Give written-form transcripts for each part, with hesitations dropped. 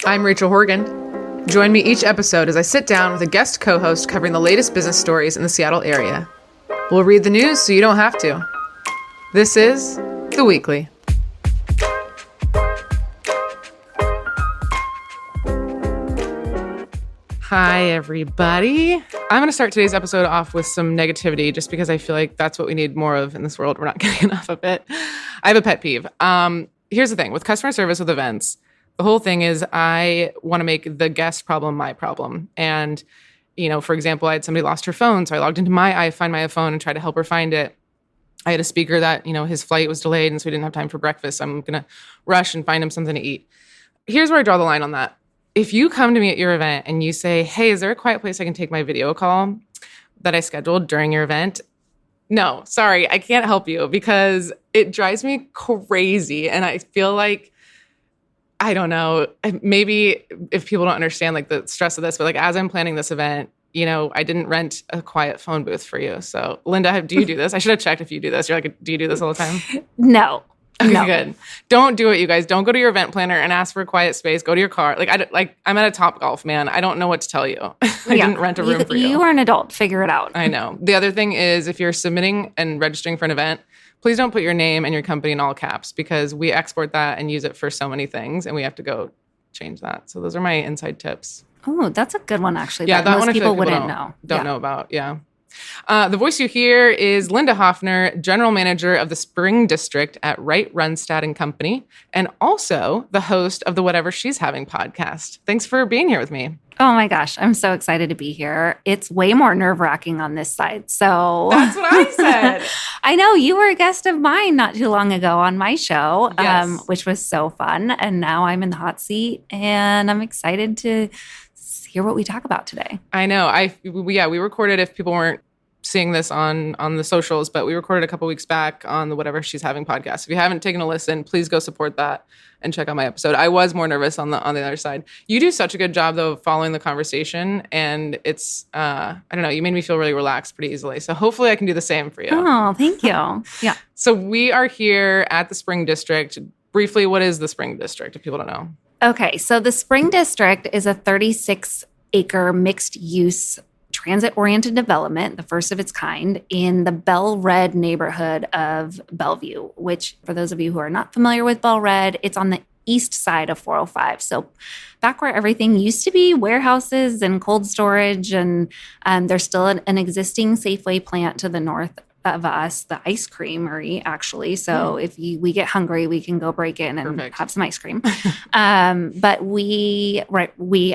I'm Rachel Horgan. Join me each episode as I sit down with a guest co-host covering the latest business stories in the Seattle area. We'll read the news so you don't have to. This is The Weekly. Hi, everybody. I'm going to start today's episode off with some negativity just because I feel like that's what we need more of in this world. We're not getting enough of it. I have a pet peeve. Here's the thing. With customer service with events, the whole thing is I want to make the guest problem my problem. And, you know, for example, I had somebody lost her phone, so I logged into Find My phone and tried to help her find it. I had a speaker that, you know, his flight was delayed and so he didn't have time for breakfast. I'm going to rush and find him something to eat. Here's where I draw the line on that. If you come to me at your event and you say, hey, is there a quiet place I can take my video call that I scheduled during your event? No, sorry, I can't help you because it drives me crazy. And I feel like, I don't know, maybe if people don't understand like the stress of this, but like as I'm planning this event, you know, I didn't rent a quiet phone booth for you. So Linda, do you do this? I should have checked if you do this. You're like, do you do this all the time? No. Okay, no. Good. Don't do it, you guys. Don't go to your event planner and ask for a quiet space. Go to your car. I'm at a Topgolf, man. I don't know what to tell you. I didn't rent a room for you. You are an adult. Figure it out. I know. The other thing is if you're submitting and registering for an event, please don't put your name and your company in all caps because we export that and use it for so many things and we have to go change that. So those are my inside tips. Oh, that's a good one, actually. Yeah, that most people wouldn't know. Don't know about, yeah. The voice you hear is Linda Hoffner, General Manager of the Spring District at Wright Runstad and Company, and also the host of the Whatever She's Having podcast. Thanks for being here with me. Oh my gosh, I'm so excited to be here. It's way more nerve-wracking on this side. So that's what I said. I know you were a guest of mine not too long ago on my show, yes. Which was so fun. And now I'm in the hot seat and I'm excited to hear what we talk about today. I know. We recorded, if people weren't seeing this on the socials, but we recorded a couple weeks back on the Whatever She's Having podcast. If you haven't taken a listen, please go support that and check out my episode. I was more nervous on the other side. You do such a good job though of following the conversation, and it's I don't know, you made me feel really relaxed pretty easily. So hopefully I can do the same for you. Oh, thank you. Yeah. So we are here at the Spring District. Briefly, what is the Spring District if people don't know? Okay, so the Spring District is a 36-acre mixed-use transit-oriented development, the first of its kind, in the Bell Red neighborhood of Bellevue, which, for those of you who are not familiar with Bell Red, it's on the east side of 405. So back where everything used to be, warehouses and cold storage, and there's still an existing Safeway plant to the north of us, the ice creamery, actually. So if we get hungry, we can go break in and have some ice cream. But we,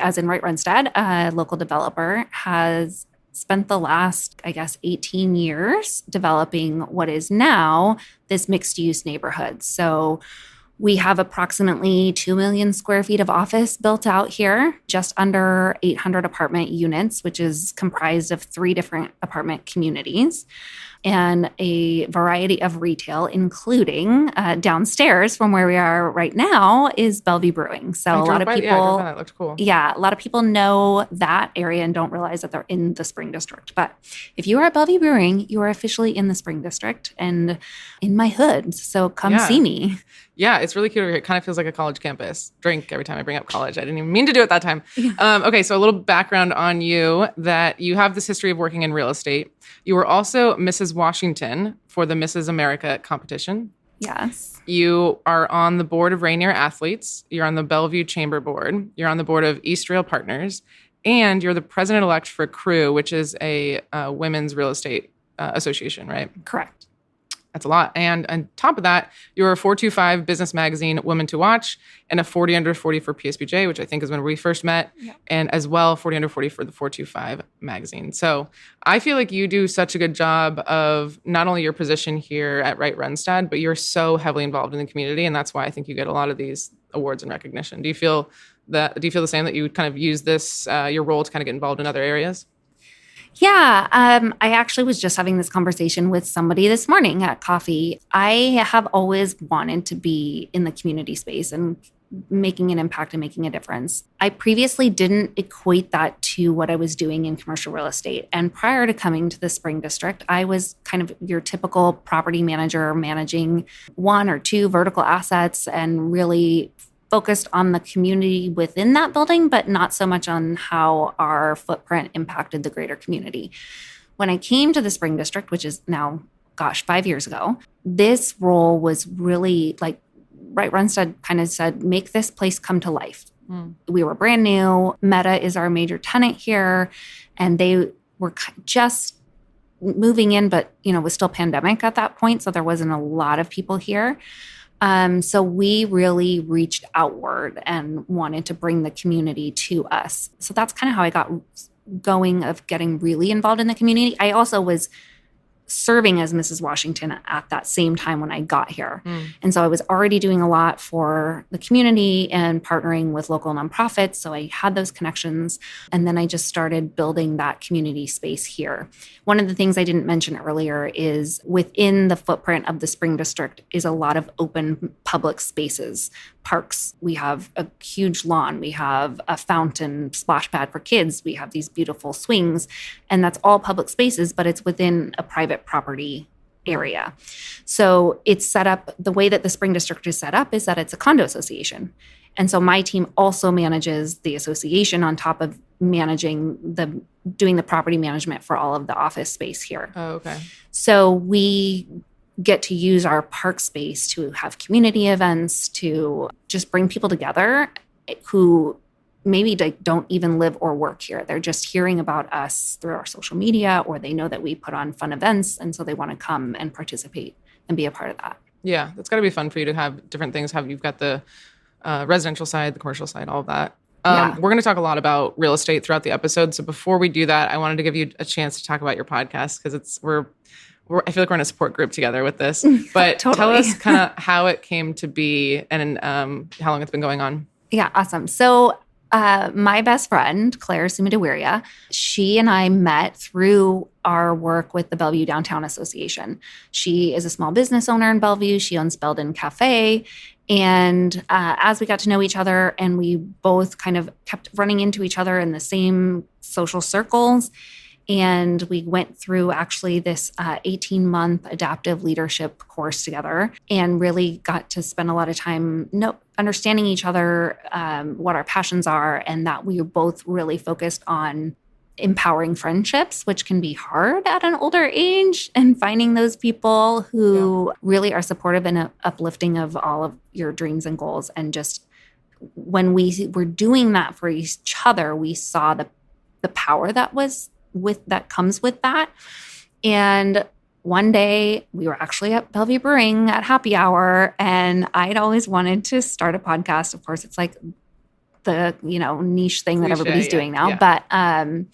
as in Wright Runstad, a local developer, has spent the last, 18 years developing what is now this mixed-use neighborhood. So we have approximately 2 million square feet of office built out here, just under 800 apartment units, which is comprised of 3 different apartment communities, and a variety of retail, including downstairs from where we are right now is Bellevue Brewing. So a lot of people, I drove by that. It looked cool. Yeah, a lot of people know that area and don't realize that they're in the Spring District. But if you are at Bellevue Brewing, you are officially in the Spring District and in my hood. So come see me. Yeah, it's really cute over here. It kind of feels like a college campus. Drink every time I bring up college. I didn't even mean to do it that time. Okay, so a little background on you, that you have this history of working in real estate. You were also Mrs. Washington for the Mrs. America competition. Yes. You are on the board of Rainier Athletes. You're on the Bellevue Chamber board. You're on the board of Eastrail Partners. And you're the president-elect for CREW, which is a women's real estate association, right? Correct. That's a lot. And on top of that, you're a 425 business magazine, Women to Watch, and a 40 under 40 for PSBJ, which I think is when we first met, and as well 40 under 40 for the 425 magazine. So I feel like you do such a good job of not only your position here at Wright Runstad, but you're so heavily involved in the community, and that's why I think you get a lot of these awards and recognition. Do you feel the same, that you would kind of use this, your role, to kind of get involved in other areas? Yeah, I actually was just having this conversation with somebody this morning at coffee. I have always wanted to be in the community space and making an impact and making a difference. I previously didn't equate that to what I was doing in commercial real estate. And prior to coming to the Spring District, I was kind of your typical property manager, managing 1 or 2 vertical assets and really focused on the community within that building, but not so much on how our footprint impacted the greater community. When I came to the Spring District, which is now, 5 years ago, this role was really like Wright Runstad kind of said, make this place come to life. We were brand new. Meta is our major tenant here, and they were just moving in, but it was still pandemic at that point, so there wasn't a lot of people here. So we really reached outward and wanted to bring the community to us. So that's kind of how I got going of getting really involved in the community. I also was serving as Mrs. Washington at that same time when I got here. And so I was already doing a lot for the community and partnering with local nonprofits. So I had those connections. And then I just started building that community space here. One of the things I didn't mention earlier is within the footprint of the Spring District is a lot of open public spaces, parks. We have a huge lawn. We have a fountain splash pad for kids. We have these beautiful swings. And that's all public spaces, but it's within a private property area. So it's set up, the way that the Spring District is set up is that it's a condo association. And so my team also manages the association on top of doing the property management for all of the office space here. Oh, okay. So we get to use our park space to have community events, to just bring people together who maybe don't even live or work here. They're just hearing about us through our social media, or they know that we put on fun events, and so they want to come and participate and be a part of that. Yeah, that's got to be fun for you to have different things. You've got the residential side, the commercial side, all of that. We're going to talk a lot about real estate throughout the episode. So before we do that, I wanted to give you a chance to talk about your podcast, because I feel like we're in a support group together with this. But Totally. Tell us kind of how it came to be and how long it's been going on. Yeah, awesome. So my best friend, Claire Sumidawiria, she and I met through our work with the Bellevue Downtown Association. She is a small business owner in Bellevue. She owns Belden Cafe. And as we got to know each other, and we both kind of kept running into each other in the same social circles, and we went through actually this 18-month adaptive leadership course together, and really got to spend a lot of time understanding each other, what our passions are, and that we were both really focused on empowering friendships, which can be hard at an older age, and finding those people who really are supportive and uplifting of all of your dreams and goals. And just when we were doing that for each other, we saw the power that comes with that. And one day we were actually at Bellevue Brewing at happy hour, and I'd always wanted to start a podcast. Of course, it's like the niche thing that everybody's doing now. But I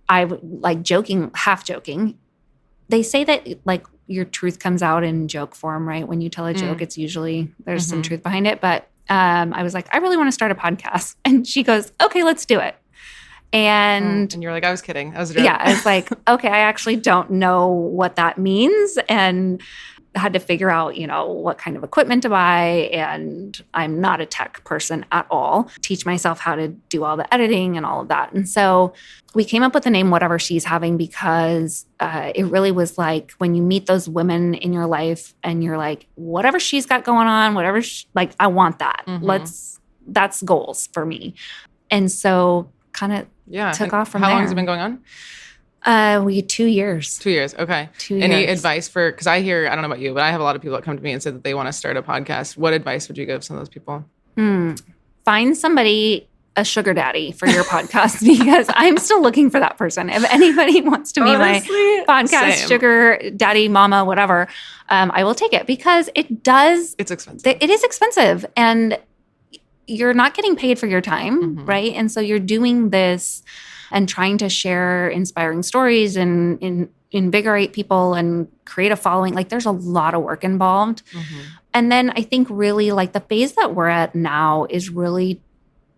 like half joking. They say that like your truth comes out in joke form, right? When you tell a joke, it's usually there's some truth behind it. But I was like, I really want to start a podcast, and she goes, "Okay, let's do it." And you're like, I was kidding. That was a joke. Yeah, I was like, okay, I actually don't know what that means, and had to figure out, what kind of equipment to buy. And I'm not a tech person at all. Teach myself how to do all the editing and all of that. And so we came up with the name Whatever She's Having, because it really was like when you meet those women in your life and you're like, whatever she's got going on, I want that. That's goals for me. And so kind of took off from there. How long has it been going on? 2 years. 2 years. Okay. 2 years. Any advice because I don't know about you, but I have a lot of people that come to me and say that they want to start a podcast. What advice would you give some of those people? Find somebody, a sugar daddy for your podcast, because I'm still looking for that person. If anybody wants to be my podcast, sugar daddy, mama, whatever, I will take it, because it's expensive. It is expensive. And you're not getting paid for your time, right? And so you're doing this and trying to share inspiring stories and invigorate people and create a following. Like, there's a lot of work involved. And then I think really like the phase that we're at now is really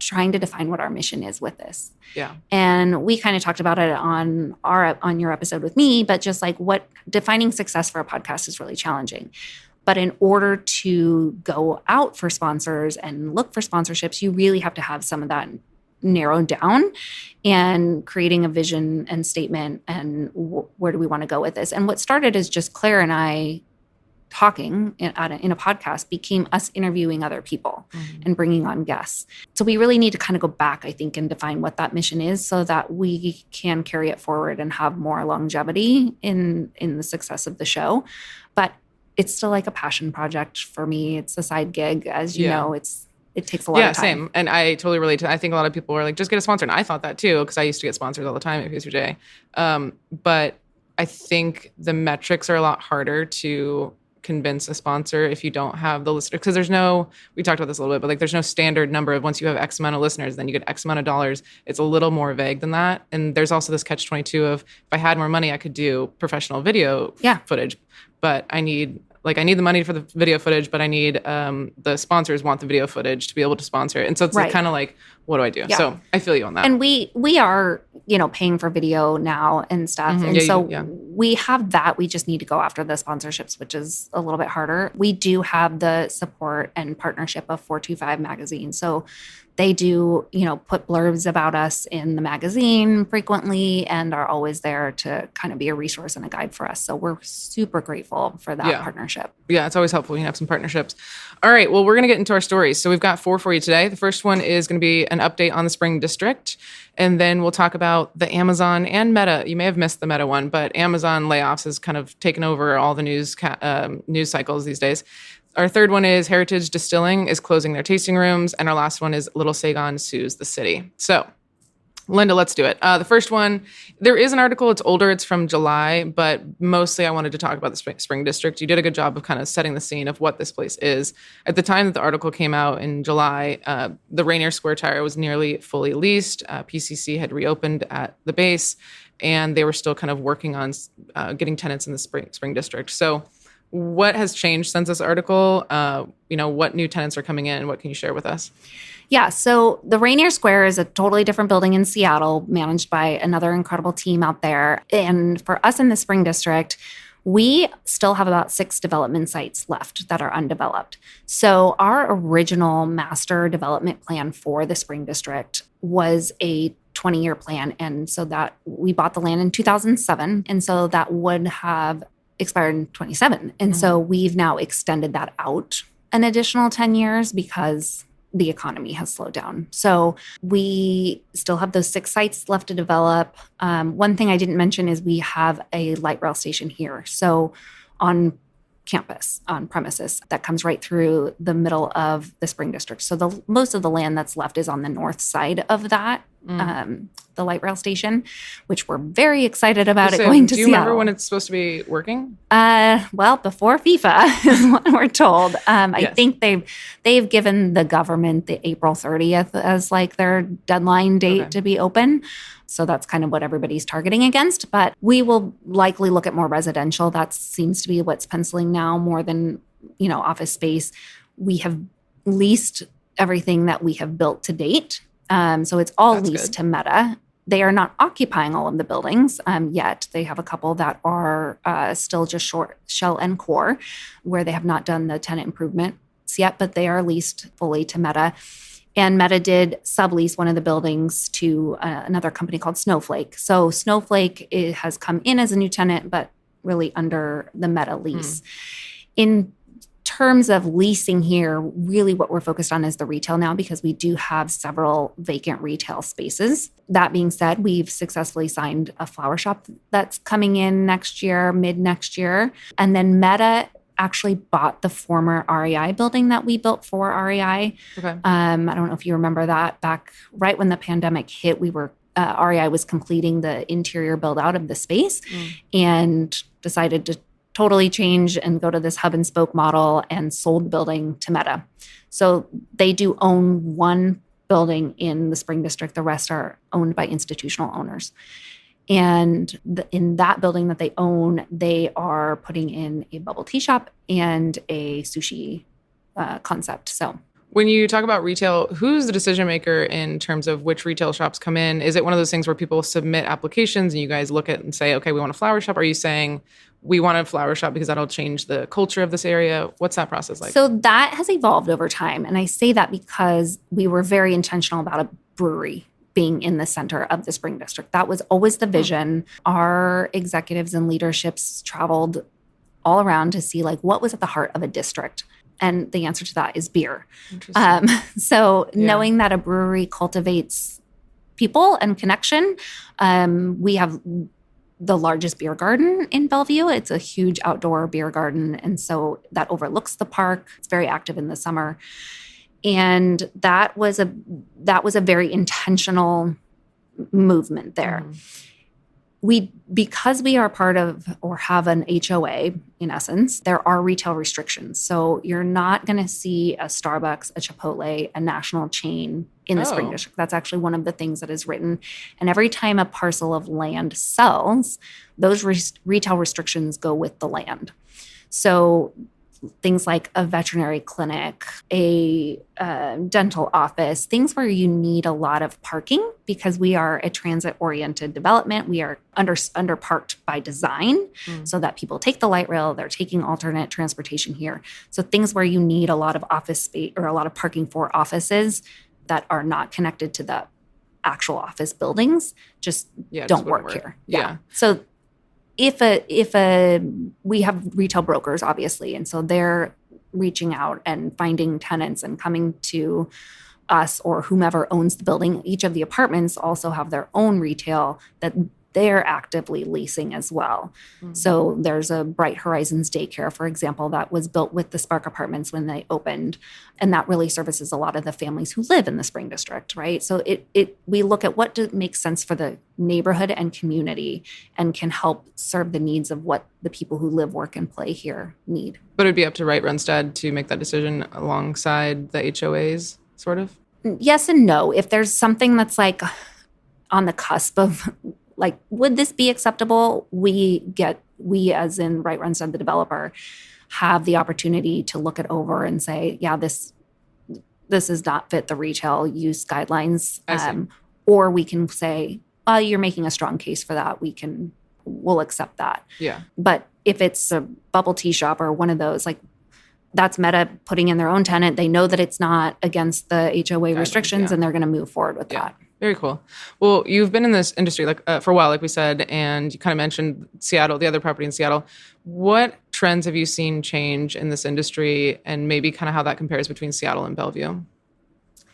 trying to define what our mission is with this. Yeah. And we kind of talked about it on your episode with me, but just like defining success for a podcast is really challenging. But in order to go out for sponsors and look for sponsorships, you really have to have some of that narrowed down, and creating a vision and statement and where do we want to go with this. And what started is just Claire and I talking in a podcast became us interviewing other people and bringing on guests. So we really need to kind of go back, I think, and define what that mission is so that we can carry it forward and have more longevity in the success of the show. But it's still like a passion project for me. It's a side gig. As you know, it takes a lot of time. Yeah, same. And I totally relate to that. I think a lot of people are like, just get a sponsor. And I thought that too, because I used to get sponsors all the time at PSBJ. But I think the metrics are a lot harder to convince a sponsor if you don't have the listeners. Because we talked about this a little bit, but like there's no standard number of once you have X amount of listeners, then you get X amount of dollars. It's a little more vague than that. And there's also this catch-22 of if I had more money, I could do professional video footage. But I need the money for the video footage, but I need the sponsors want the video footage to be able to sponsor it. And so it's kind of like, what do I do? Yeah. So I feel you on that. And we are, paying for video now and stuff. And we have that. We just need to go after the sponsorships, which is a little bit harder. We do have the support and partnership of 425 magazine. So they do, put blurbs about us in the magazine frequently and are always there to kind of be a resource and a guide for us. So we're super grateful for that partnership. Yeah, it's always helpful when you have some partnerships. All right, well, we're going to get into our stories. So we've got 4 for you today. The first one is going to be an update on the Spring District. And then we'll talk about the Amazon and Meta. You may have missed the Meta one, but Amazon layoffs has kind of taken over all the news cycles these days. Our third one is Heritage Distilling is closing their tasting rooms. And our last one is Little Saigon sues the city. So, Linda, let's do it. The first one, there is an article. It's older. It's from July. But mostly I wanted to talk about the Spring District. You did a good job of kind of setting the scene of what this place is. At the time that the article came out in July, the Rainier Square Tire was nearly fully leased. PCC had reopened at the base. And they were still kind of working on getting tenants in the Spring District. So, what has changed since this article? What new tenants are coming in? What can you share with us? Yeah, so the Rainier Square is a totally different building in Seattle, managed by another incredible team out there. And for us in the Spring District, we still have about 6 development sites left that are undeveloped. So our original master development plan for the Spring District was a 20-year plan. And so that we bought the land in 2007. And so that would have expired in 27. And so we've now extended that out an additional 10 years because the economy has slowed down. So we still have those 6 sites left to develop. One thing I didn't mention is we have a light rail station here. So on campus, on premises, that comes right through the middle of the Spring District. So most of the land that's left is on the north side of that, the light rail station, which we're very excited about it going to Seattle. Do you remember when it's supposed to be working? Well, before FIFA is what we're told. I think they've given the government the April 30th as like their deadline date to be open. So that's kind of what everybody's targeting against. But we will likely look at more residential. That seems to be what's penciling now more than, office space. We have leased everything that we have built to date. So it's all leased to Meta. They are not occupying all of the buildings yet. They have a couple that are still just short shell and core, where they have not done the tenant improvements yet, but they are leased fully to Meta. And Meta did sublease one of the buildings to another company called Snowflake. So Snowflake has come in as a new tenant, but really under the Meta lease. In terms of leasing here, really what we're focused on is the retail now because we do have several vacant retail spaces. That being said, we've successfully signed a flower shop that's coming in next year, mid next year. And then Meta actually bought the former REI building that we built for REI. Okay. I don't know if you remember that back right when the pandemic hit, we were REI was completing the interior build out of the space and decided to totally change and go to this hub and spoke model and sold the building to Meta. So they do own one building in the Spring District. The rest are owned by institutional owners. And in that building that they own, they are putting in a bubble tea shop and a sushi concept. So when you talk about retail, who's the decision maker in terms of which retail shops come in? Is it one of those things where people submit applications and you guys look at it and say, okay, we want a flower shop? Are you saying we want a flower shop because that'll change the culture of this area? What's that process like? So that has evolved over time. And I say that because we were very intentional about a brewery being in the center of the Spring District. That was always the vision. Our executives and leaderships traveled all around to see like what was at the heart of a district. And the answer to that is beer. So knowing that a brewery cultivates people and connection, we have the largest beer garden in Bellevue. It's a huge outdoor beer garden. And so that overlooks the park. It's very active in the summer. And that was a very intentional movement there. Because we are part of or have an HOA, in essence, there are retail restrictions. So you're not going to see a Starbucks, a Chipotle, a national chain in the Spring District. That's actually one of the things that is written. And every time a parcel of land sells, those retail restrictions go with the land. So things like a veterinary clinic, a dental office, things where you need a lot of parking because we are a transit-oriented development. We are underparked by design so that people take the light rail. They're taking alternate transportation here. So things where you need a lot of office space or a lot of parking for offices that are not connected to the actual office buildings just don't work here. Yeah. So if we have retail brokers, obviously, and so they're reaching out and finding tenants and coming to us or whomever owns the building. Each of the apartments also have their own retail that they're actively leasing as well. So there's a Bright Horizons daycare, for example, that was built with the Spark apartments when they opened. And that really services a lot of the families who live in the Spring District, right? So we look at what makes sense for the neighborhood and community and can help serve the needs of what the people who live, work, and play here need. But it'd be up to Wright Runstad to make that decision alongside the HOAs, sort of? Yes and no. If there's something that's like on the cusp of like, would this be acceptable? We as in Wright Runstad, the developer, have the opportunity to look it over and say, yeah, this does not fit the retail use guidelines. Or we can say, well, you're making a strong case for that. We'll accept that. Yeah. But if it's a bubble tea shop or one of those, like that's Meta putting in their own tenant, they know that it's not against the HOA restrictions and they're going to move forward with that. Very cool. Well, you've been in this industry for a while, like we said, and you kind of mentioned Seattle, the other property in Seattle. What trends have you seen change in this industry and maybe kind of how that compares between Seattle and Bellevue?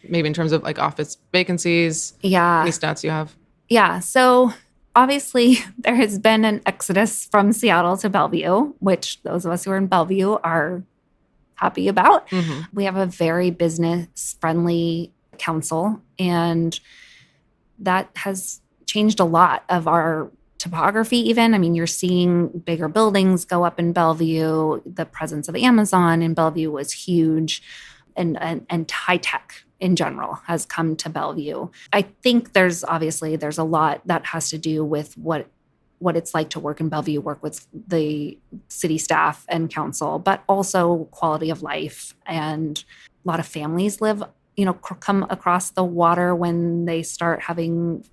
Maybe in terms of like office vacancies, any stats you have? Yeah. So obviously there has been an exodus from Seattle to Bellevue, which those of us who are in Bellevue are happy about. We have a very business-friendly council, and that has changed a lot of our topography even. I mean, you're seeing bigger buildings go up in Bellevue. The presence of Amazon in Bellevue was huge, and high tech in general has come to Bellevue. I think there's a lot that has to do with what it's like to work in Bellevue, work with the city staff and council, but also quality of life. And a lot of families come across the water when they start having,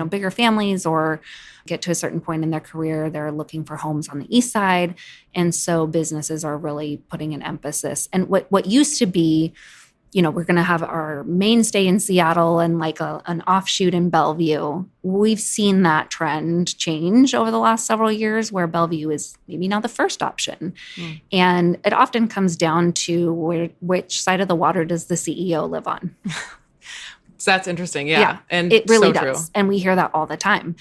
bigger families or get to a certain point in their career. They're looking for homes on the east side. And so businesses are really putting an emphasis. And what used to be, we're going to have our mainstay in Seattle and like an offshoot in Bellevue. We've seen that trend change over the last several years where Bellevue is maybe not the first option. And it often comes down to which side of the water does the CEO live on? So that's interesting. Yeah. And it really so does. True. And we hear that all the time.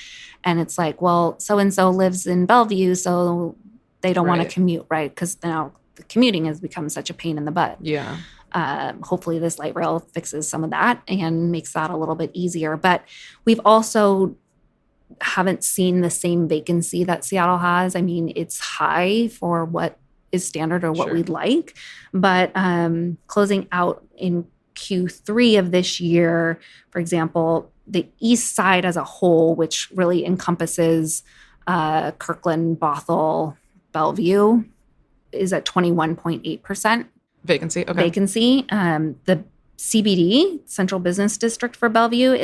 And it's like, well, so-and-so lives in Bellevue, so they don't want to commute, right? Because now the commuting has become such a pain in the butt. Yeah. Hopefully this light rail fixes some of that and makes that a little bit easier. But we've also haven't seen the same vacancy that Seattle has. I mean, it's high for what is standard or what we'd like. But closing out in Q3 of this year, for example, the east side as a whole, which really encompasses Kirkland, Bothell, Bellevue, is at 21.8%. Vacancy. Okay. Vacancy. The CBD, Central Business District for Bellevue,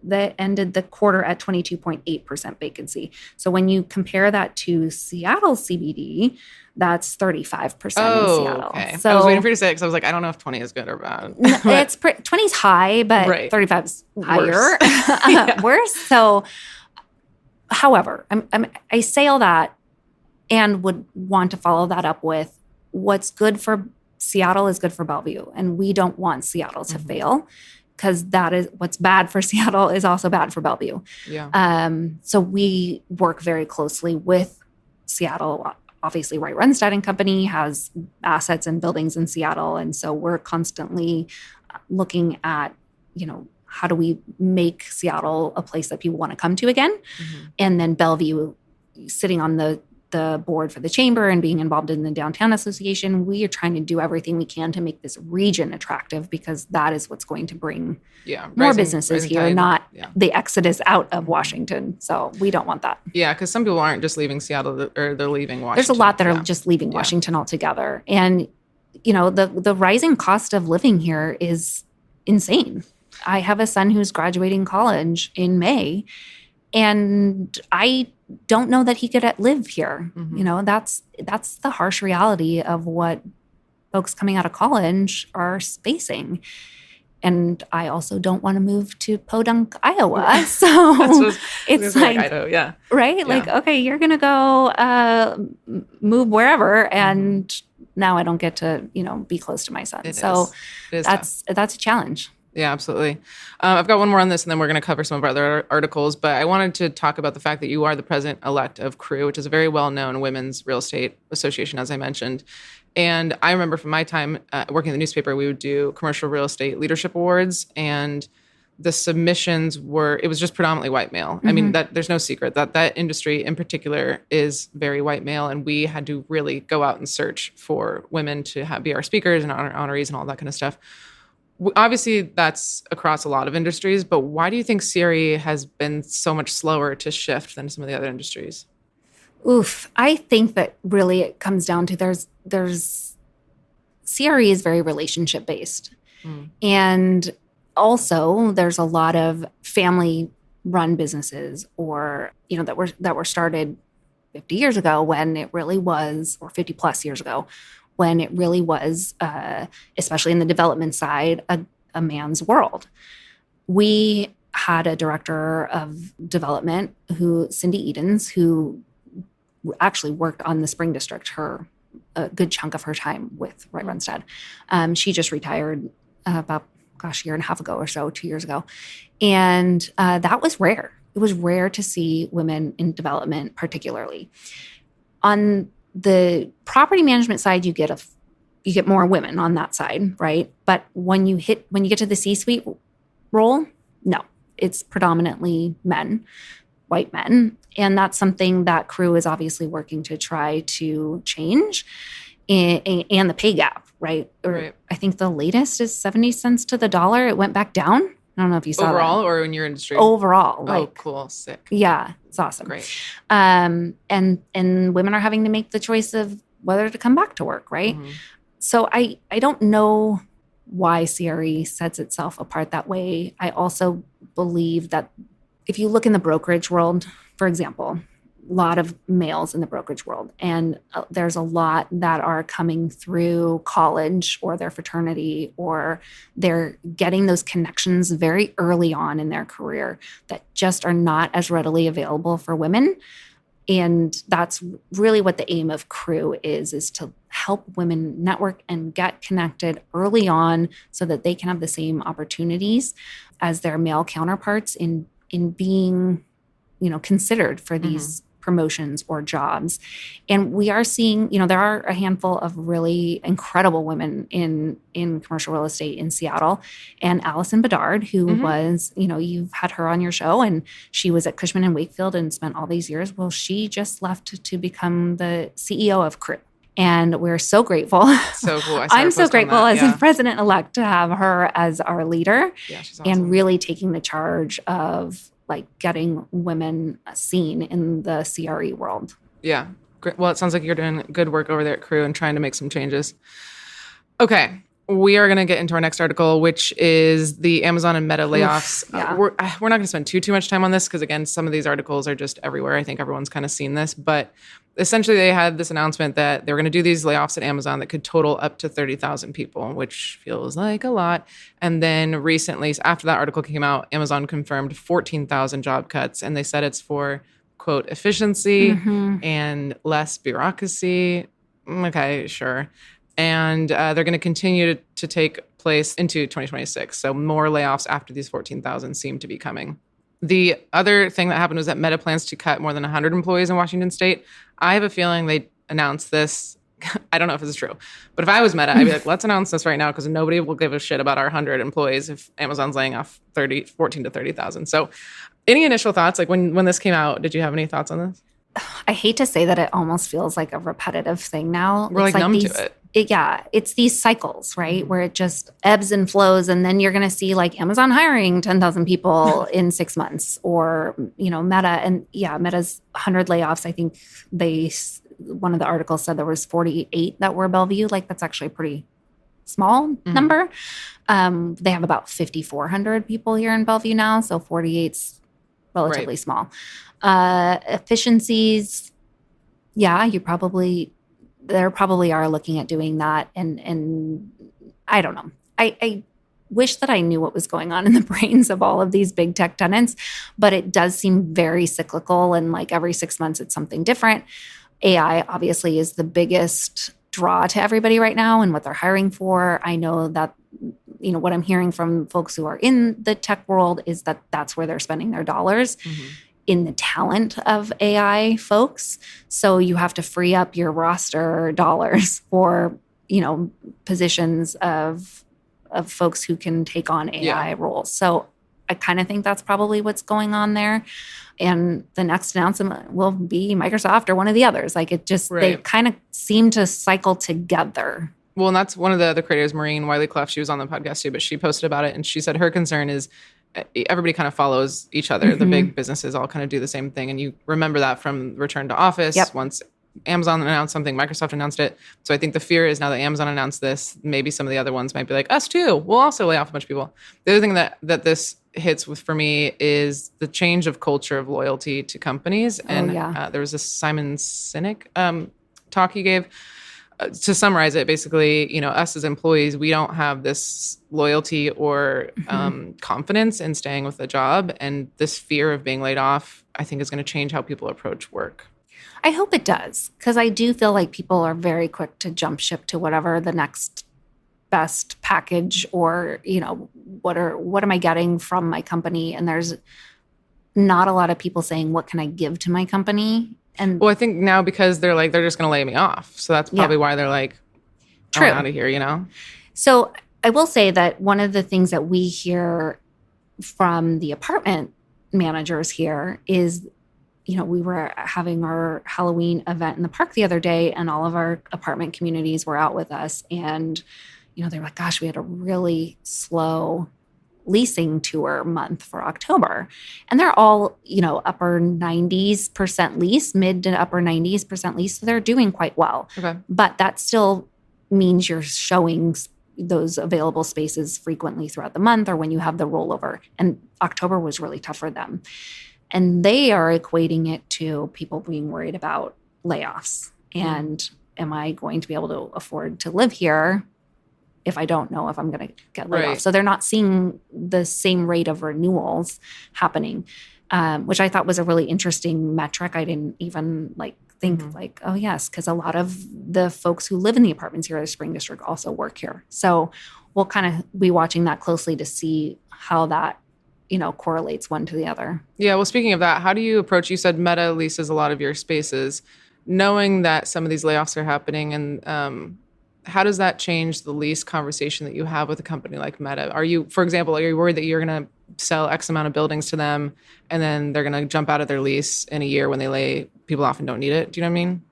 that ended the quarter at 22.8% vacancy. So when you compare that to Seattle CBD, that's 35% in Seattle. Okay. So I was waiting for you to say it because I was like, I don't know if 20 is good or bad. 20 is high, but 35 is higher. Worse. So, however, I say all that and would want to follow that up with what's good for Seattle is good for Bellevue. And we don't want Seattle to fail, because that is what's bad for Seattle is also bad for Bellevue. Yeah. So we work very closely with Seattle. Obviously, Wright Runstad and Company has assets and buildings in Seattle. And so we're constantly looking at, how do we make Seattle a place that people want to come to again? And then Bellevue, sitting on the board for the chamber and being involved in the downtown association, we are trying to do everything we can to make this region attractive, because that is what's going to bring more businesses here, not the exodus out of Washington. So we don't want that. Yeah, because some people aren't just leaving Seattle, or they're leaving Washington. There's a lot that are just leaving Washington altogether. And, the rising cost of living here is insane. I have a son who's graduating college in May, and I don't know that he could live here. That's the harsh reality of what folks coming out of college are facing. And I also don't want to move to Podunk, Iowa. So it's like Idaho, right? Yeah. Like, okay, you're going to go move wherever. And now I don't get to, be close to my son. That's a challenge. Yeah, absolutely. I've got one more on this, and then we're going to cover some of our other articles. But I wanted to talk about the fact that you are the president-elect of CREW, which is a very well-known women's real estate association, as I mentioned. And I remember from my time working in the newspaper, we would do commercial real estate leadership awards, and the submissions it was just predominantly white male. I mean, there's no secret that industry in particular is very white male, and we had to really go out and search for women to be our speakers and honorees and all that kind of stuff. Obviously, that's across a lot of industries, but why do you think CRE has been so much slower to shift than some of the other industries? I think that really it comes down to there's CRE is very relationship based. And also there's a lot of family run businesses or, that were started 50 years ago when it really was, or 50 plus years ago, when it really was, especially in the development side, a man's world. We had a director of development, Cindy Edens, who actually worked on the Spring District a good chunk of her time with Wright Runstad. She just retired about, a year and a half ago or so, 2 years ago. And that was rare. It was rare to see women in development, particularly. On the property management side, you get more women on that side, right? But when you get to the C-suite role, no, it's predominantly men, white men. And that's something that CREW is obviously working to try to change, and the pay gap, right? Right. I think the latest is 70 cents to the dollar. It went back down. I don't know if you saw overall that. Or in your industry? Overall. Oh, cool. Sick. Yeah, it's awesome. Great. And women are having to make the choice of whether to come back to work, right? So I don't know why CRE sets itself apart that way. I also believe that if you look in the brokerage world, for example, a lot of males in the brokerage world, and there's a lot that are coming through college or their fraternity, or they're getting those connections very early on in their career that just are not as readily available for women. And that's really what the aim of CREW is to help women network and get connected early on so that they can have the same opportunities as their male counterparts in being, considered for these promotions or jobs. And we are seeing, there are a handful of really incredible women in commercial real estate in Seattle. And Allison Bedard, who was, you've had her on your show, and she was at Cushman & Wakefield and spent all these years. Well, she just left to become the CEO of CREW. And we're so grateful. So cool. I'm so grateful as a president-elect to have her as our leader. Yeah, she's awesome. And really taking the charge of getting women seen in the CRE world. Yeah. Great. Well, it sounds like you're doing good work over there at CREW and trying to make some changes. Okay. We are going to get into our next article, which is the Amazon and Meta layoffs. Yeah. We're not going to spend too much time on this because, again, some of these articles are just everywhere. I think everyone's kind of seen this. But essentially, they had this announcement that they were going to do these layoffs at Amazon that could total up to 30,000 people, which feels like a lot. And then recently, after that article came out, Amazon confirmed 14,000 job cuts. And they said it's for, quote, efficiency and less bureaucracy. Okay, sure. And they're going to continue to take place into 2026. So more layoffs after these 14,000 seem to be coming. The other thing that happened was that Meta plans to cut more than 100 employees in Washington state. I have a feeling they announced this. I don't know if this is true, but if I was Meta, I'd be like, let's announce this right now because nobody will give a shit about our 100 employees if Amazon's laying off 14 to 30,000. So any initial thoughts? Like when this came out, did you have any thoughts on this? I hate to say that it almost feels like a repetitive thing now. We're like numb to it. It's these cycles, right? Where it just ebbs and flows. And then you're going to see like Amazon hiring 10,000 people in 6 months or, Meta. And Meta's 100 layoffs. I think one of the articles said there was 48 that were Bellevue. Like that's actually a pretty small number. They have about 5,400 people here in Bellevue now. So 48's relatively small. Efficiencies. Yeah, there probably are looking at doing that. And I don't know. I wish that I knew what was going on in the brains of all of these big tech tenants, but it does seem very cyclical. And like every 6 months, it's something different. AI obviously is the biggest draw to everybody right now and what they're hiring for. I know that, what I'm hearing from folks who are in the tech world is that that's where they're spending their dollars. In the talent of AI folks. So you have to free up your roster dollars for, positions of folks who can take on AI roles. So I kind of think that's probably what's going on there. And the next announcement will be Microsoft or one of the others. Like it just, they kind of seem to cycle together. Well, and that's one of the other creators, Maureen Wiley-Clough. She was on the podcast too, but she posted about it. And she said her concern is everybody kind of follows each other. The big businesses all kind of do the same thing. And you remember that from Return to Office. Once Amazon announced something, Microsoft announced it. So I think the fear is now that Amazon announced this, maybe some of the other ones might be like, us too. We'll also lay off a bunch of people. The other thing that this hits with for me is the change of culture of loyalty to companies. And there was this Simon Sinek talk he gave. To summarize it, basically, us as employees, we don't have this loyalty or confidence in staying with the job. And this fear of being laid off, I think, is going to change how people approach work. I hope it does, because I do feel like people are very quick to jump ship to whatever the next best package or, what am I getting from my company? And there's not a lot of people saying, what can I give to my company? And well, I think now because they're just going to lay me off. So that's probably why they're like, I'm out of here, So I will say that one of the things that we hear from the apartment managers here is, we were having our Halloween event in the park the other day and all of our apartment communities were out with us. And, they were like, gosh, we had a really slow leasing tour month for October. And they're all, upper 90% lease, mid to upper 90% lease. So they're doing quite well. Okay. But that still means you're showing those available spaces frequently throughout the month or when you have the rollover. And October was really tough for them. And they are equating it to people being worried about layoffs. And am I going to be able to afford to live here if I don't know if I'm going to get laid off? So they're not seeing the same rate of renewals happening, which I thought was a really interesting metric. I didn't even think oh yes, because a lot of the folks who live in the apartments here at the Spring District also work here. So we'll kind of be watching that closely to see how that correlates one to the other. Yeah. Well, speaking of that, how do you approach, you said Meta leases a lot of your spaces, knowing that some of these layoffs are happening and, how does that change the lease conversation that you have with a company like Meta? Are you, for example, worried that you're going to sell X amount of buildings to them and then they're going to jump out of their lease in a year when they lay people off and don't need it? Do you know what I mean?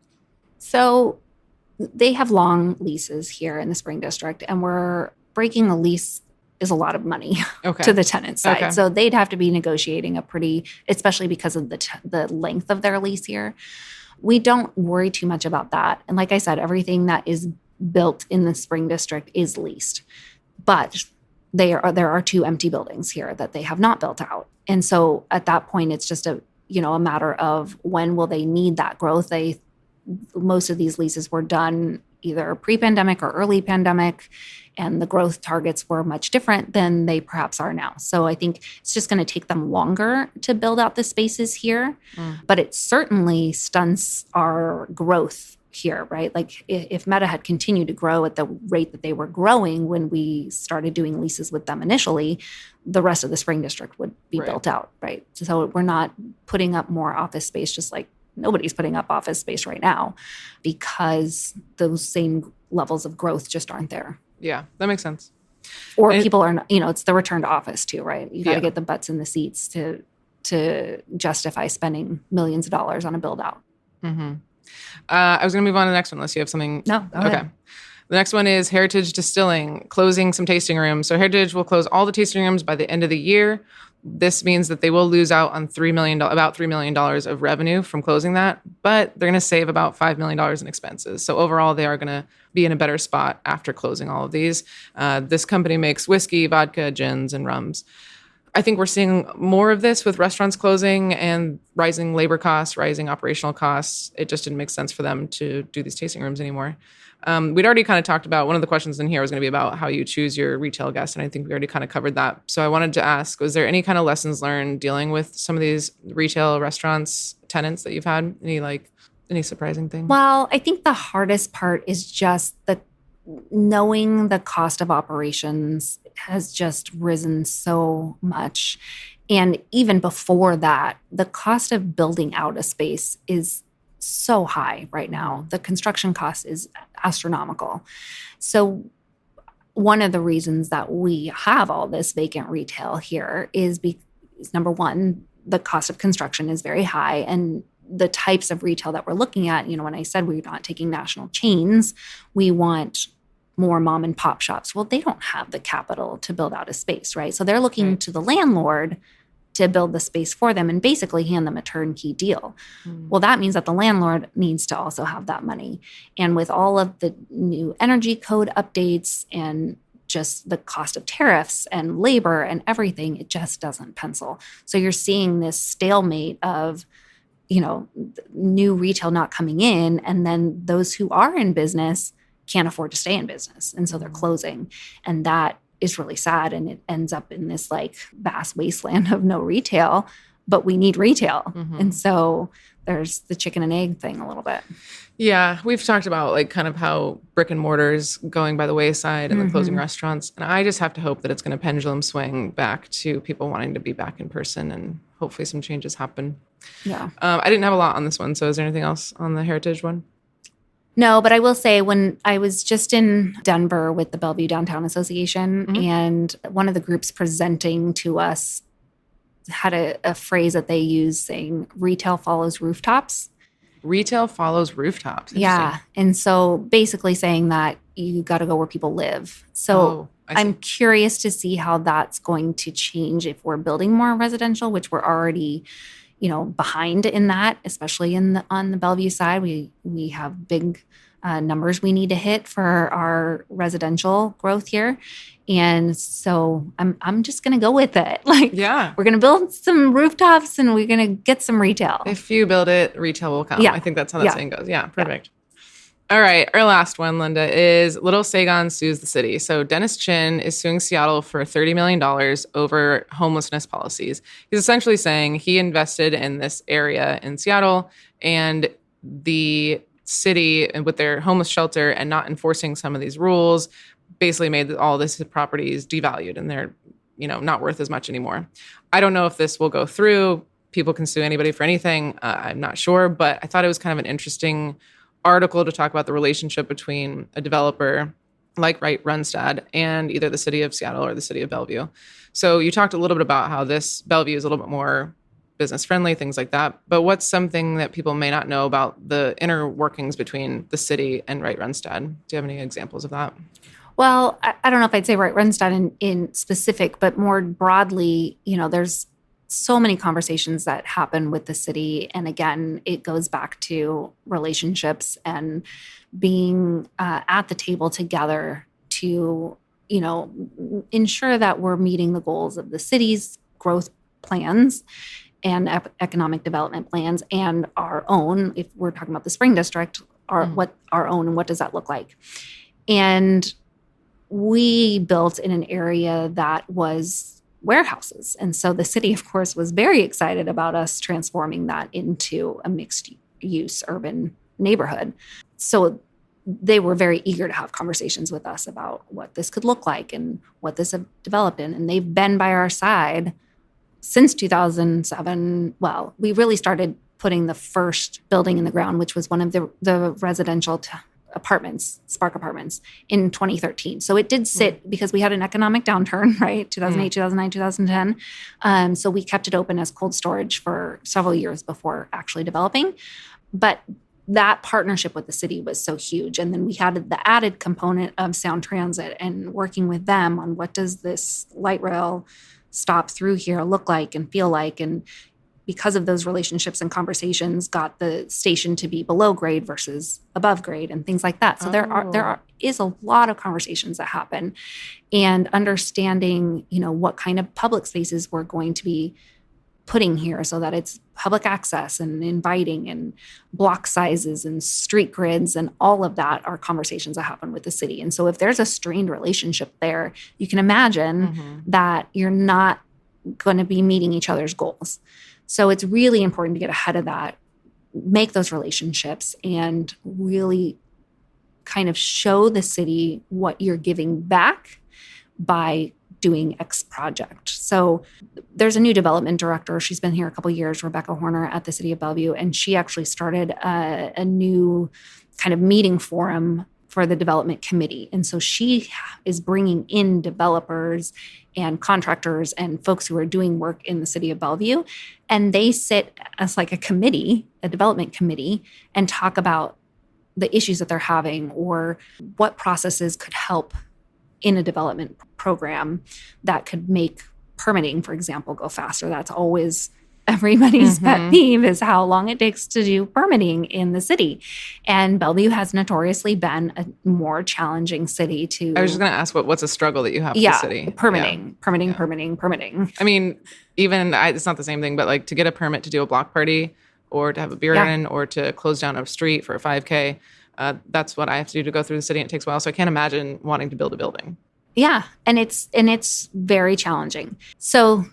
So they have long leases here in the Spring District, and we're breaking a lease is a lot of money to the tenant side. Okay. So they'd have to be negotiating especially because of the length of their lease here. We don't worry too much about that. And like I said, everything that is built in the Spring District is leased, but there are 2 empty buildings here that they have not built out. And so at that point, it's just a matter of when will they need that growth. Most of these leases were done either pre-pandemic or early pandemic, and the growth targets were much different than they perhaps are now. So I think it's just going to take them longer to build out the spaces here, but it certainly stunts our growth here, right? Like if Meta had continued to grow at the rate that they were growing when we started doing leases with them initially, the rest of the Spring District would be built out, right? So we're not putting up more office space, just like nobody's putting up office space right now, because those same levels of growth just aren't there. Yeah, that makes sense. Or people are not, it's the return to office too, right? You got to get the butts in the seats to justify spending millions of dollars on a build out. Mm-hmm. I was going to move on to the next one unless you have something. No, go ahead. The next one is Heritage Distilling, closing some tasting rooms. So Heritage will close all the tasting rooms by the end of the year. This means that they will lose out on about $3 million of revenue from closing that, but they're going to save about $5 million in expenses. So overall, they are going to be in a better spot after closing all of these. This company makes whiskey, vodka, gins, and rums. I think we're seeing more of this with restaurants closing and rising labor costs, rising operational costs. It just didn't make sense for them to do these tasting rooms anymore. We'd already kind of talked about, one of the questions in here was going to be about how you choose your retail guests, and I think we already kind of covered that. So I wanted to ask, was there any kind of lessons learned dealing with some of these retail restaurants, tenants that you've had? Any surprising things? Well, I think the hardest part is just knowing the cost of operations has just risen so much. And even before that, the cost of building out a space is so high right now. The construction cost is astronomical. So one of the reasons that we have all this vacant retail here is number one, the cost of construction is very high, and the types of retail that we're looking at, when I said we're not taking national chains, we want more mom and pop shops. Well, they don't have the capital to build out a space, right? So they're looking to the landlord to build the space for them and basically hand them a turnkey deal. Well, that means that the landlord needs to also have that money. And with all of the new energy code updates and just the cost of tariffs and labor and everything, it just doesn't pencil. So you're seeing this stalemate of new retail not coming in, and then those who are in business can't afford to stay in business, and so they're closing. And that is really sad, and it ends up in this vast wasteland of no retail, but we need retail. And so there's the chicken and egg thing a little bit. Yeah, we've talked about kind of how brick and mortar is going by the wayside and the closing restaurants. And I just have to hope that it's going to pendulum swing back to people wanting to be back in person, and hopefully some changes happen. Yeah. I didn't have a lot on this one. So is there anything else on the Heritage one? No, but I will say, when I was just in Denver with the Bellevue Downtown Association, and one of the groups presenting to us had a phrase that they use saying, retail follows rooftops. Retail follows rooftops. Yeah. And so basically saying that you got to go where people live. So I'm curious to see how that's going to change if we're building more residential, which we're already behind in that, especially on the Bellevue side. We have big numbers we need to hit for our residential growth here. And so I'm just going to go with it. We're going to build some rooftops and we're going to get some retail. If you build it, retail will come. Yeah. I think that's how that saying goes. Yeah, perfect. Yeah. All right. Our last one, Linda, is Little Saigon sues the city. So Dennis Chin is suing Seattle for $30 million over homelessness policies. He's essentially saying he invested in this area in Seattle, and the city, with their homeless shelter and not enforcing some of these rules, basically made all this properties devalued, and they're, not worth as much anymore. I don't know if this will go through. People can sue anybody for anything. I'm not sure, but I thought it was kind of an interesting article to talk about the relationship between a developer like Wright Runstad and either the city of Seattle or the city of Bellevue. So you talked a little bit about how this Bellevue is a little bit more business friendly, things like that. But what's something that people may not know about the inner workings between the city and Wright Runstad? Do you have any examples of that? Well, I don't know if I'd say Wright Runstad in specific, but more broadly, there's so many conversations that happen with the city. And again, it goes back to relationships and being at the table together to, ensure that we're meeting the goals of the city's growth plans and economic development plans, and our own, if we're talking about the Spring District, what our own, and what does that look like? And we built in an area that was warehouses. And so the city, of course, was very excited about us transforming that into a mixed use urban neighborhood. So they were very eager to have conversations with us about what this could look like and what this had developed in. And they've been by our side since 2007. Well, we really started putting the first building in the ground, which was one of the residential apartments, Spark Apartments, in 2013. So it did sit because we had an economic downturn, right? 2008, 2009, 2010. So we kept it open as cold storage for several years before actually developing. But that partnership with the city was so huge. And then we had the added component of Sound Transit and working with them on what does this light rail stop through here look like and feel like. And because of those relationships and conversations, got the station to be below grade versus above grade and things like that. So there is a lot of conversations that happen, and understanding, what kind of public spaces we're going to be putting here so that it's public access and inviting, and block sizes and street grids, and all of that are conversations that happen with the city. And so if there's a strained relationship there, you can imagine that you're not going to be meeting each other's goals. So it's really important to get ahead of that, make those relationships, and really kind of show the city what you're giving back by doing X project. So there's a new development director. She's been here a couple of years, Rebecca Horner, at the city of Bellevue, and she actually started a new kind of meeting forum for the development committee. And so she is bringing in developers and contractors and folks who are doing work in the city of Bellevue. And they sit as like a committee, a development committee, and talk about the issues that they're having or what processes could help in a development program that could make permitting, for example, go faster. That's always everybody's pet peeve, is how long it takes to do permitting in the city. And Bellevue has notoriously been a more challenging city to... I was just going to ask, what's a struggle that you have with the city? Permitting. I mean, it's not the same thing, but like to get a permit to do a block party or to have a beer in or to close down a street for a 5K, that's what I have to do to go through the city, and it takes a while. So I can't imagine wanting to build a building. Yeah, and it's very challenging. So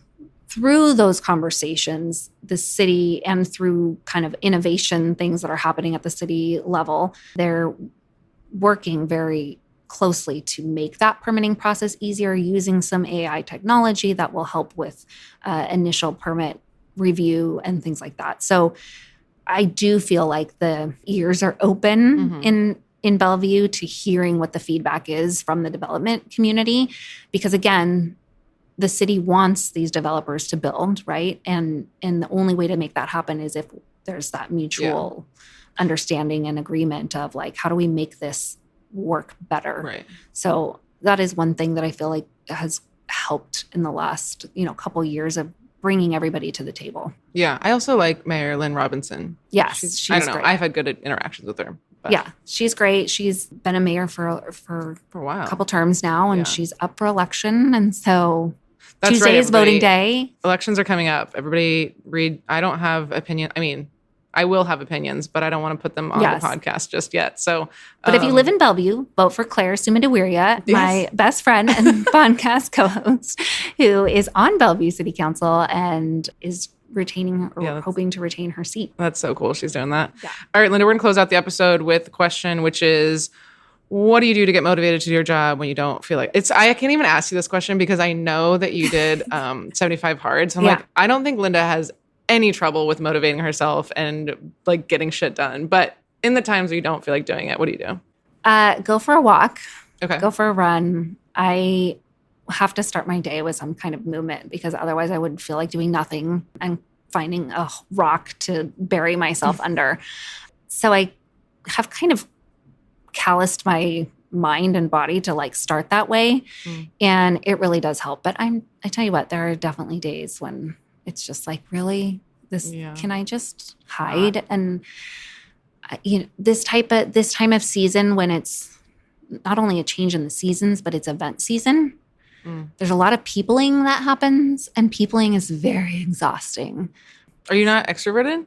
through those conversations, the city, and through kind of innovation things that are happening at the city level, they're working very closely to make that permitting process easier, using some AI technology that will help with initial permit review and things like that. So I do feel like the ears are open in Bellevue to hearing what the feedback is from the development community, because again, the city wants these developers to build, right? And the only way to make that happen is if there's that mutual understanding and agreement of like, how do we make this work better? Right. So that is one thing that I feel like has helped in the last, couple years of bringing everybody to the table. Yeah. I also like Mayor Lynn Robinson. Yes. She's I don't know. great. I've had good interactions with her. But. Yeah, she's great. She's been a mayor for a while, a couple terms now, and she's up for election. And so Tuesday right, is voting day. Elections are coming up. Everybody read. I don't have opinion. I mean, I will have opinions, but I don't want to put them on the podcast just yet. So, but if you live in Bellevue, vote for Claire Sumidawiria, my best friend and podcast co-host, who is on Bellevue City Council and is retaining or hoping to retain her seat. That's so cool. She's doing that. Yeah. All right, Linda, we're going to close out the episode with a question, which is, what do you do to get motivated to do your job when you don't feel like it's? I can't even ask you this question because I know that you did 75 hard. So I'm like, I don't think Linda has any trouble with motivating herself and like getting shit done. But in the times where you don't feel like doing it, what do you do? Go for a walk. Okay. Go for a run. I have to start my day with some kind of movement because otherwise I would feel like doing nothing and finding a rock to bury myself under. So I have kind of calloused my mind and body to like start that way. And it really does help. But I tell you what, there are definitely days when it's just like, really, can I just hide? And this time of season when it's not only a change in the seasons, but it's event season. There's a lot of peopling that happens, and peopling is very exhausting. Are you not extroverted?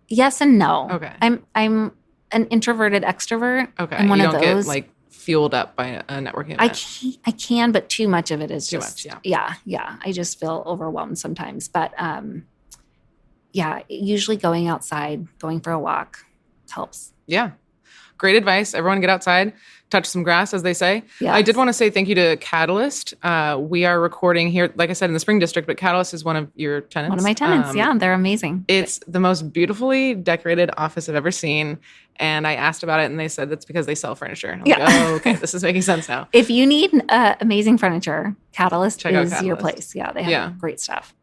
Yes and no. Okay. I'm an introverted extrovert. Okay. I'm one you of don't those. get like fueled up by a networking I event. can, but too much of it is Too just much, yeah. I just feel overwhelmed sometimes. But yeah, usually going outside, going for a walk helps. Yeah. Great advice. Everyone get outside, touch some grass, as they say. Yes. I did want to say thank you to Catalyst. We are recording here, like I said, in the Spring District, but Catalyst is one of your tenants. One of my tenants. Yeah, they're amazing. It's the most beautifully decorated office I've ever seen. And I asked about it, and they said that's because they sell furniture. And I'm like, oh, okay, this is making sense now. If you need amazing furniture, Catalyst Check out is your Catalyst. place. Yeah, they have great stuff.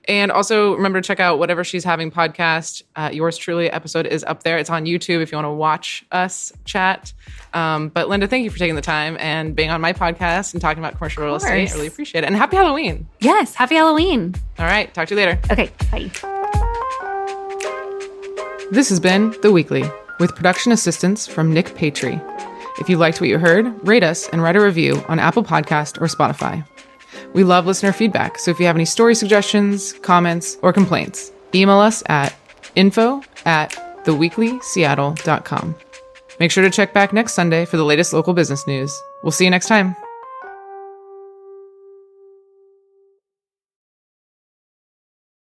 And also remember to check out Whatever She's Having podcast. Yours truly episode is up there. It's on YouTube if you want to watch us chat. But Linda, thank you for taking the time and being on my podcast and talking about commercial real estate. I really appreciate it. And happy Halloween. Yes, happy Halloween. All right, talk to you later. Okay, bye. This has been The Weekly with production assistance from Nick Patry. If you liked what you heard, rate us and write a review on Apple Podcast or Spotify. We love listener feedback, so if you have any story suggestions, comments, or complaints, email us at info@theweeklyseattle.com. Make sure to check back next Sunday for the latest local business news. We'll see you next time.